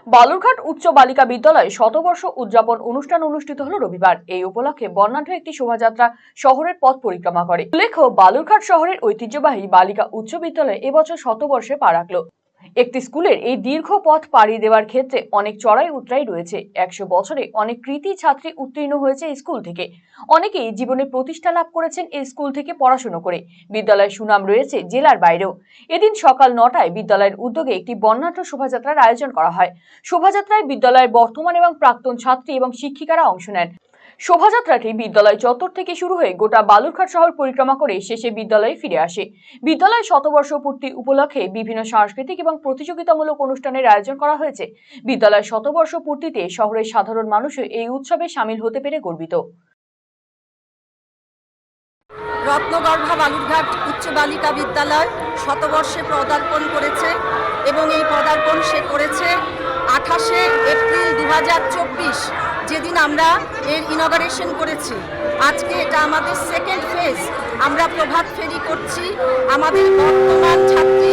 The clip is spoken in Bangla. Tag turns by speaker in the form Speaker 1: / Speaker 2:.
Speaker 1: বালুরঘাট উচ্চ বালিকা বিদ্যালয়ে শতবর্ষ উদযাপন অনুষ্ঠান অনুষ্ঠিত হলো রবিবার। এই উপলক্ষে বর্ণাঢ্য একটি শোভাযাত্রা শহরের পথ পরিক্রমা করে। উল্লেখ্য, বালুরঘাট শহরের ঐতিহ্যবাহী বালিকা উচ্চ বিদ্যালয় এবছর শতবর্ষে পা রাখল। একটি স্কুলের এই দীর্ঘ পথ পাড়ি দেওয়ার ক্ষেত্রে অনেক চড়াই উতরাই রয়েছে। 100 বছরে অনেক কৃতী ছাত্রী উত্তীর্ণ হয়েছে এই স্কুল থেকে। অনেকেই জীবনে প্রতিষ্ঠা লাভ করেছেন এই স্কুল থেকে পড়াশোনা করে। বিদ্যালয়ের সুনাম রয়েছে জেলার বাইরেও। এদিন সকাল 9টায় বিদ্যালয়ের উদ্যোগে একটি বর্ণাঢ্য শোভাযাত্রার আয়োজন করা হয়। শোভাযাত্রায় বিদ্যালয়ের বর্তমান এবং প্রাক্তন ছাত্রী এবং শিক্ষিকারা অংশ নেন। শোভাযাত্রাটি বিদ্যালয় চত্বর থেকে শুরু হয়ে গোটা বালুরঘাট শহর পরিক্রমা করে শেষে বিদ্যালয়ে ফিরে আসে। বিদ্যালয় শতবর্ষ পূর্তি উপলক্ষে বিভিন্ন সাংস্কৃতিক এবং প্রতিযোগিতামূলক অনুষ্ঠানের আয়োজন করা হয়েছে। বিদ্যালয় শতবর্ষ পূর্তিতে শহরের সাধারণ মানুষও এই উৎসবে সামিল হতে পেরে গর্বিত।
Speaker 2: রত্নগর্ভা বালুরঘাট উচ্চ বালিকা বিদ্যালয় শতবর্ষে পদার্পণ করেছে এবং এই পদার্পণ সে করেছে 28শে এপ্রিল 2024, যেদিন আমরা এর ইনগরেশন করেছি। আজকে এটা আমাদের সেকেন্ড ফেজ। আমরা প্রভাত ফেরি করছি আমাদের বর্তমান ছাত্রী